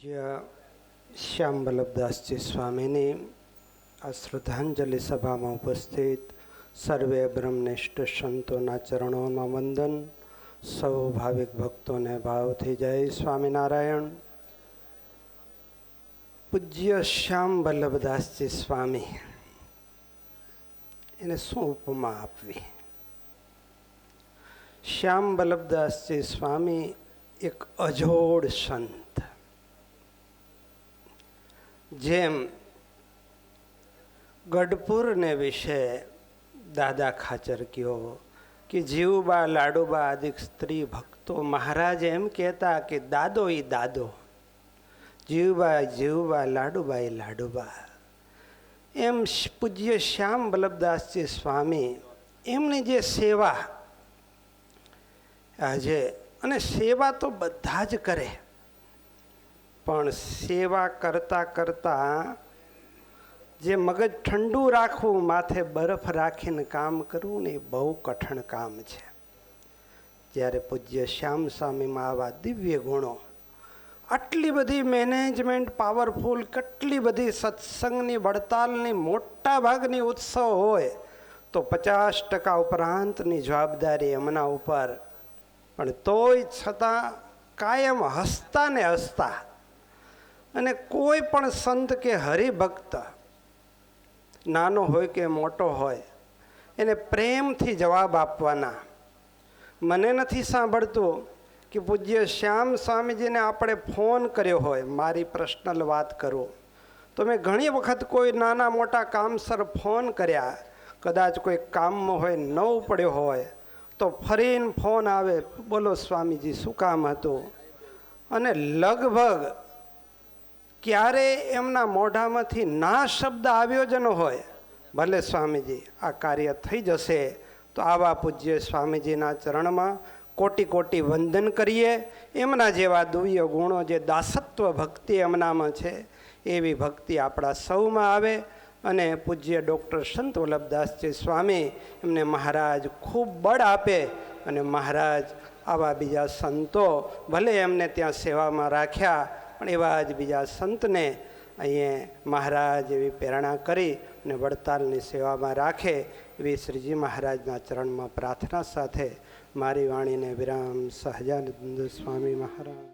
પૂજ્ય શ્યામ વલ્લભદાસજી સ્વામીની આ શ્રદ્ધાંજલિ સભામાં ઉપસ્થિત સર્વે બ્રહ્મનિષ્ઠ સંતોના ચરણોમાં વંદન. સૌ ભાવિક ભક્તોને ભાવથી જય સ્વામિનારાયણ. પૂજ્ય શ્યામ વલ્લભદાસજી સ્વામી, એને શું ઉપમા આપવી? શ્યામ વલ્લભદાસજી સ્વામી એક અજોડ સંત. જેમ ગઢપુરને વિશે દાદા ખાચર કયો કે જીવબા લાડુબા આદિ સ્ત્રી ભક્તો મહારાજ એમ કહેતા કે દાદો ઈ દાદો, જીવબા જીવબા લાડુબા ઈ લાડુબા. એમ પૂજ્ય શ્યામ વલ્લભદાસજી સ્વામી એમની જે સેવા આજે, અને સેવા તો બધા જ કરે, પણ સેવા કરતા કરતા જે મગજ ઠંડુ રાખવું, માથે બરફ રાખીને કામ કરવું ને એ બહુ કઠણ કામ છે. જ્યારે પૂજ્ય શ્યામ સ્વામીમાં આવા દિવ્ય ગુણો, આટલી બધી મેનેજમેન્ટ પાવરફુલ, કેટલી બધી સત્સંગની વડતાલની મોટા ભાગની ઉત્સવ હોય તો 50% ઉપરાંતની જવાબદારી એમના ઉપર, પણ તોય છતાં કાયમ હસતા ને હસતા. અને કોઈ પણ સંત કે હરિભક્ત નાનો હોય કે મોટો હોય એને પ્રેમથી જવાબ આપવાના. મને નથી સાંભળતું કે પૂજ્ય શ્યામ સ્વામીજીને આપણે ફોન કર્યો હોય, મારી પર્સનલ વાત કરું તો મેં ઘણી વખત કોઈ નાના મોટા કામસર ફોન કર્યા, કદાચ કોઈ કામમાં હોય, ન પડ્યો હોય તો ફરીને ફોન આવે, બોલો સ્વામીજી શું કામ હતું? અને લગભગ ક્યારે એમના મોઢામાંથી ના શબ્દ આવ્યો જ ન હોય, ભલે સ્વામીજી આ કાર્ય થઈ જશે. તો આવા પૂજ્ય સ્વામીજીના ચરણમાં કોટી કોટી વંદન કરીએ. એમના જેવા દિવ્ય ગુણો, જે દાસત્વ ભક્તિ એમનામાં છે, એવી ભક્તિ આપણા સૌમાં આવે. અને પૂજ્ય ડૉક્ટર સંત વલ્લભદાસજી સ્વામી એમને મહારાજ ખૂબ બળ આપે. અને મહારાજ આવા બીજા સંતો ભલે એમને ત્યાં સેવામાં રાખ્યા, પણ એવા જ બીજા સંતને અહીંયા મહારાજ એવી પ્રેરણા કરી અને વડતાલની સેવામાં રાખે, એવી શ્રીજી મહારાજના ચરણમાં પ્રાર્થના સાથે મારી વાણીને વિરામ. સહજાનંદ સ્વામી મહારાજ.